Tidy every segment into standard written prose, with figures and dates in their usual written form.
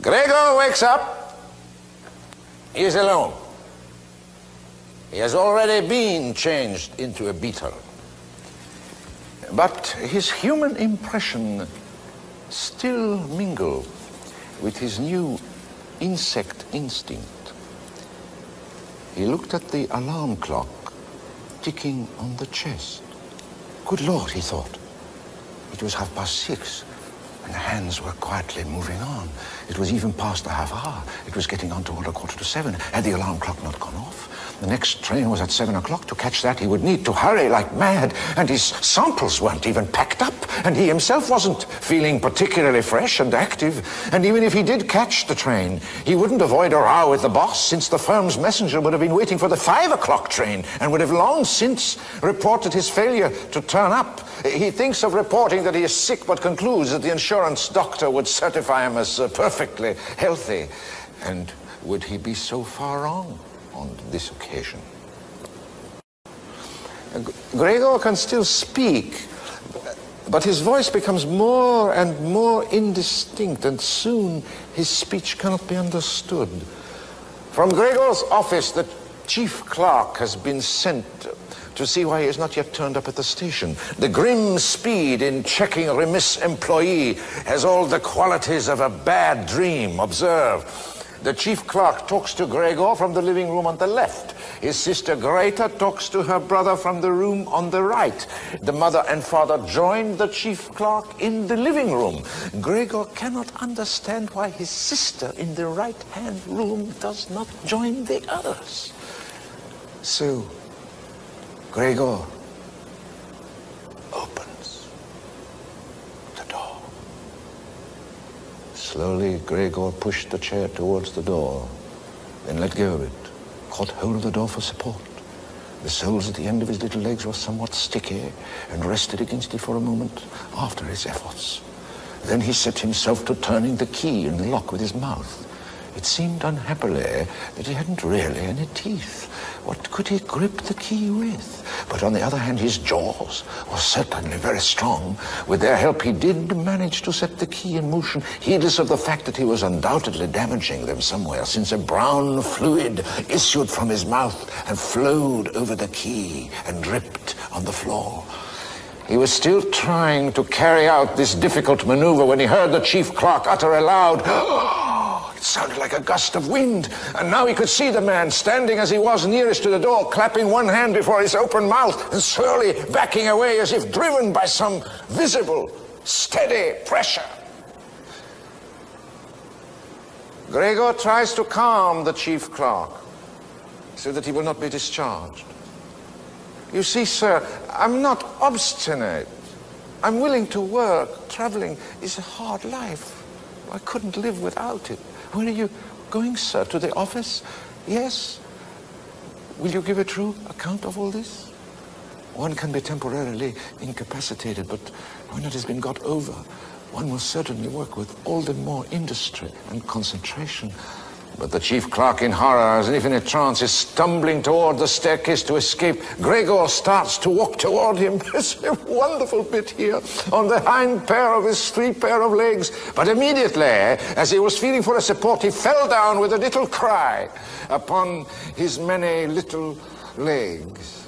Gregor wakes up. He is alone. He has already been changed into a beetle. But his human impression still mingle with his new insect instinct. He looked at the alarm clock ticking on the chest. Good Lord, he thought. It was 6:30, and the hands were quietly moving on. It was even past the half hour. It was getting on toward 6:45. Had the alarm clock not gone off? The next train was at 7 o'clock. To catch that, he would need to hurry like mad, and his samples weren't even packed up, and he himself wasn't feeling particularly fresh and active. And even if he did catch the train, he wouldn't avoid a row with the boss, since the firm's messenger would have been waiting for the 5 o'clock train and would have long since reported his failure to turn up. He thinks of reporting that he is sick, but concludes that the insurance doctor would certify him as perfectly healthy. And would he be so far wrong on this occasion? Gregor can still speak, but his voice becomes more and more indistinct, and soon his speech cannot be understood. From Gregor's office, the chief clerk has been sent to see why he has not yet turned up at the station. The grim speed in checking a remiss employee has all the qualities of a bad dream. Observe. The chief clerk talks to Gregor from the living room on the left. His sister Greta talks to her brother from the room on the right. The mother and father join the chief clerk in the living room. Gregor cannot understand why his sister in the right-hand room does not join the others. So, Gregor opens the door. Slowly, Gregor pushed the chair towards the door, then let go of it, caught hold of the door for support. The soles at the end of his little legs were somewhat sticky and rested against it for a moment after his efforts. Then he set himself to turning the key in the lock with his mouth. It seemed unhappily that he hadn't really any teeth. What could he grip the key with? But on the other hand, his jaws were certainly very strong. With their help, he did manage to set the key in motion, heedless of the fact that he was undoubtedly damaging them somewhere, since a brown fluid issued from his mouth and flowed over the key and dripped on the floor. He was still trying to carry out this difficult maneuver when he heard the chief clerk utter a loud It sounded like a gust of wind, and now he could see the man standing as he was nearest to the door, clapping one hand before his open mouth and slowly backing away as if driven by some visible, steady pressure. Gregor tries to calm the chief clerk so that he will not be discharged. You see, sir, I'm not obstinate. I'm willing to work. Traveling is a hard life. I couldn't live without it. Where are you going, sir? To the office? Yes. Will you give a true account of all this? One can be temporarily incapacitated, but when it has been got over, one will certainly work with all the more industry and concentration. But the chief clerk, in horror, as if in a trance, is stumbling toward the staircase to escape. Gregor starts to walk toward him. There's a wonderful bit here on the hind pair of his 3 pair of legs. But immediately, as he was feeling for a support, he fell down with a little cry upon his many little legs.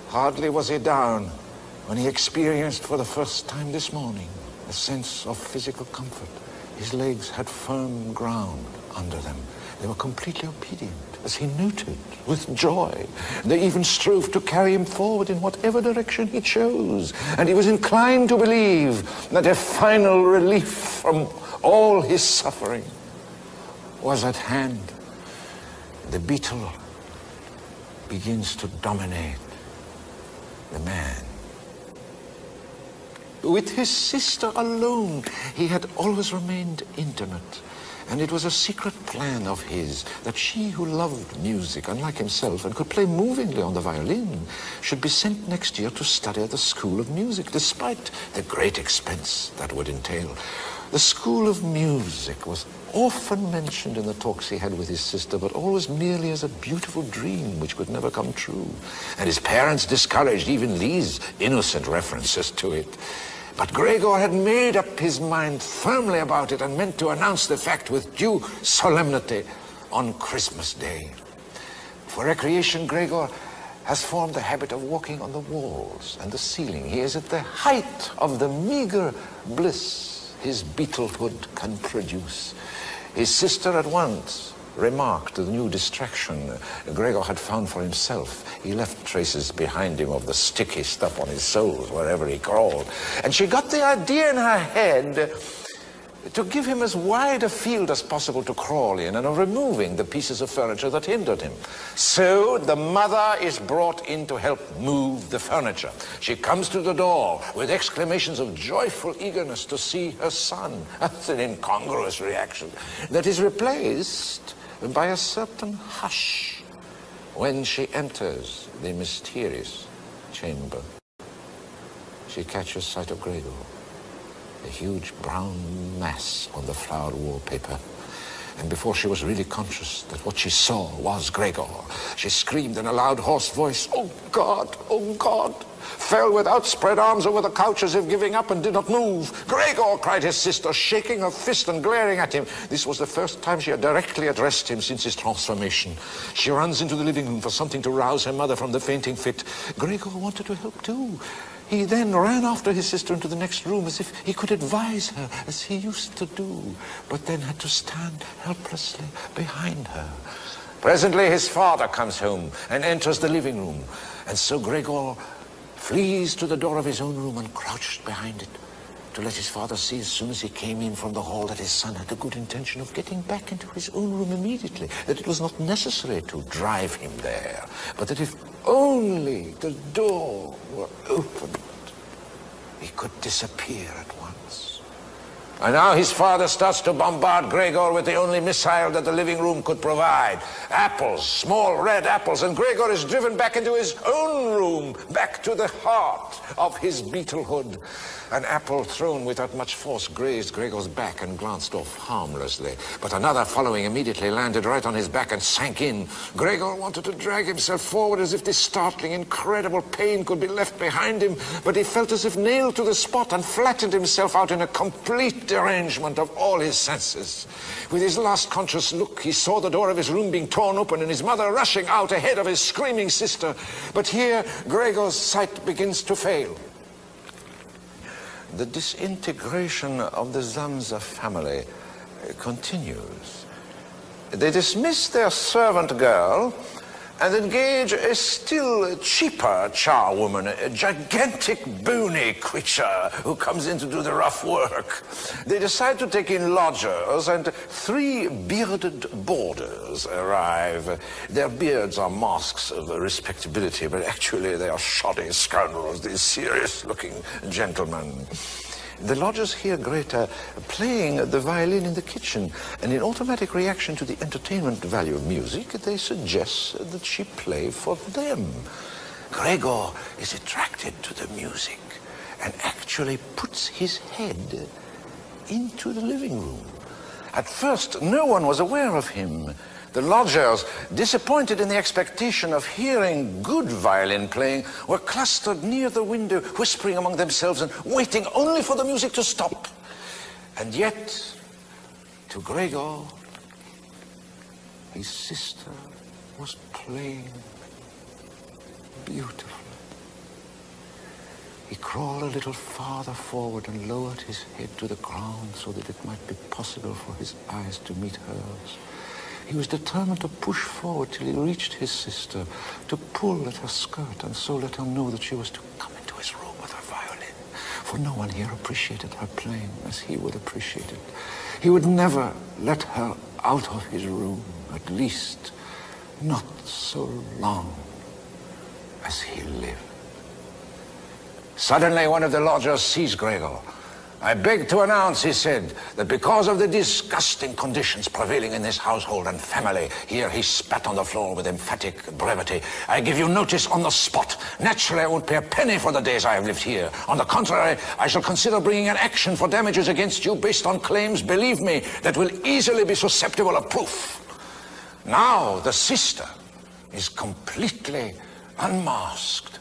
Hardly was he down when he experienced for the first time this morning a sense of physical comfort. His legs had firm ground under them. They were completely obedient, as he noted with joy. They even strove to carry him forward in whatever direction he chose. And he was inclined to believe that a final relief from all his suffering was at hand. The beetle begins to dominate the man. With his sister alone, he had always remained intimate. And it was a secret plan of his that she, who loved music, unlike himself, and could play movingly on the violin, should be sent next year to study at the School of Music, despite the great expense that would entail. The School of Music was often mentioned in the talks he had with his sister, but always merely as a beautiful dream which could never come true. And his parents discouraged even these innocent references to it. But Gregor had made up his mind firmly about it and meant to announce the fact with due solemnity on Christmas Day. For recreation, Gregor has formed the habit of walking on the walls and the ceiling. He is at the height of the meager bliss his beetlehood can produce. His sister at once remarked the new distraction Gregor had found for himself. He left traces behind him of the sticky stuff on his soles wherever he crawled. And she got the idea in her head to give him as wide a field as possible to crawl in and of removing the pieces of furniture that hindered him. So the mother is brought in to help move the furniture. She comes to the door with exclamations of joyful eagerness to see her son. That's an incongruous reaction that is replaced by a certain hush when she enters the mysterious chamber. She catches sight of Gregor, a huge brown mass on the flowered wallpaper. And before she was really conscious that what she saw was Gregor, she screamed in a loud, hoarse voice, "Oh God, oh God!" fell with outspread arms over the couch as if giving up and did not move. "Gregor!" cried his sister, shaking her fist and glaring at him. This was the first time she had directly addressed him since his transformation. She runs into the living room for something to rouse her mother from the fainting fit. Gregor wanted to help too. He then ran after his sister into the next room as if he could advise her, as he used to do, but then had to stand helplessly behind her. Presently his father comes home and enters the living room, and so Gregor flees to the door of his own room and crouched behind it to let his father see as soon as he came in from the hall that his son had the good intention of getting back into his own room immediately, that it was not necessary to drive him there, but that if only the door were opened, he could disappear at once. And now his father starts to bombard Gregor with the only missile that the living room could provide. Apples, small red apples, and Gregor is driven back into his own room, back to the heart of his beetlehood. An apple thrown without much force grazed Gregor's back and glanced off harmlessly. But another following immediately landed right on his back and sank in. Gregor wanted to drag himself forward as if this startling, incredible pain could be left behind him, but he felt as if nailed to the spot and flattened himself out in a complete derangement of all his senses. With his last conscious look, he saw the door of his room being torn open and his mother rushing out ahead of his screaming sister. But here, Gregor's sight begins to fail. The disintegration of the Samsa family continues. They dismiss their servant girl and engage a still cheaper charwoman, a gigantic bony creature who comes in to do the rough work. They decide to take in lodgers, and 3 bearded boarders arrive. Their beards are masks of respectability, but actually they are shoddy scoundrels, these serious-looking gentlemen. The lodgers hear Greta playing the violin in the kitchen, and in automatic reaction to the entertainment value of music, they suggest that she play for them. Gregor is attracted to the music and actually puts his head into the living room. At first, no one was aware of him. The lodgers, disappointed in the expectation of hearing good violin playing, were clustered near the window, whispering among themselves and waiting only for the music to stop. And yet, to Gregor, his sister was playing beautifully. He crawled a little farther forward and lowered his head to the ground so that it might be possible for his eyes to meet hers. He was determined to push forward till he reached his sister, to pull at her skirt and so let her know that she was to come into his room with her violin. For no one here appreciated her playing as he would appreciate it. He would never let her out of his room, at least not so long as he lived. Suddenly, one of the lodgers sees Gregor. "I beg to announce," he said, "that because of the disgusting conditions prevailing in this household and family," here he spat on the floor with emphatic brevity, "I give you notice on the spot. Naturally, I won't pay a penny for the days I have lived here. On the contrary, I shall consider bringing an action for damages against you based on claims, believe me, that will easily be susceptible of proof." Now the sister is completely unmasked.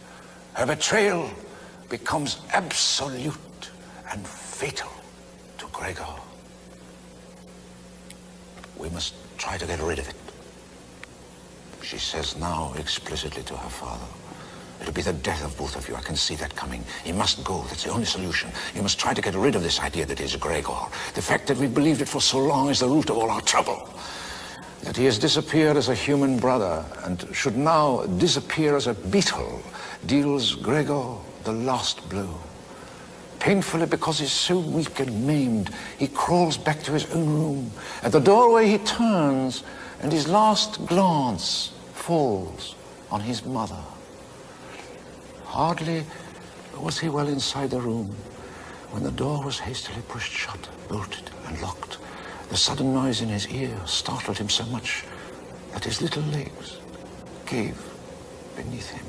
Her betrayal becomes absolute. and fatal to Gregor. We must try to get rid of it. She says now explicitly to her father, it'll be the death of both of you. I can see that coming. He must go. That's the only solution. You must try to get rid of this idea that he's Gregor. The fact that we believed it for so long is the root of all our trouble. That he has disappeared as a human brother and should now disappear as a beetle deals Gregor the last blow. Painfully, because he's so weak and maimed, he crawls back to his own room. At the doorway he turns, and his last glance falls on his mother. Hardly was he well inside the room when the door was hastily pushed shut, bolted and locked. The sudden noise in his ear startled him so much that his little legs gave beneath him.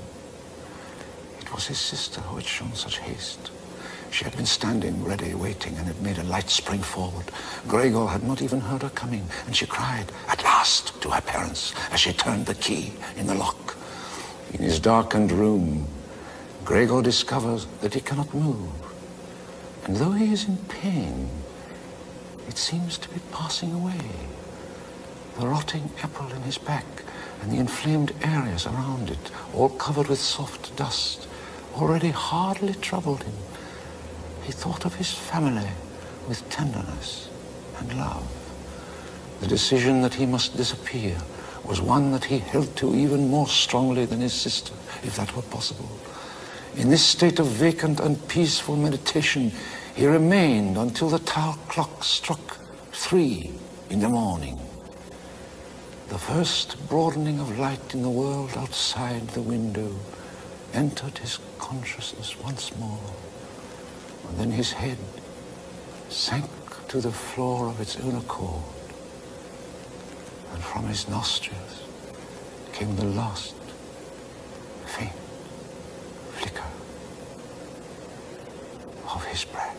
It was his sister who had shown such haste. She had been standing ready, waiting, and had made a light spring forward. Gregor had not even heard her coming, and she cried, "At last," to her parents, as she turned the key in the lock. In his darkened room, Gregor discovers that he cannot move. And though he is in pain, it seems to be passing away. The rotting apple in his back and the inflamed areas around it, all covered with soft dust, already hardly troubled him. He thought of his family with tenderness and love. The decision that he must disappear was one that he held to even more strongly than his sister, if that were possible. In this state of vacant and peaceful meditation, he remained until the tower clock struck 3 in the morning. The first broadening of light in the world outside the window entered his consciousness once more. And then his head sank to the floor of its own accord. And from his nostrils came the last faint flicker of his breath.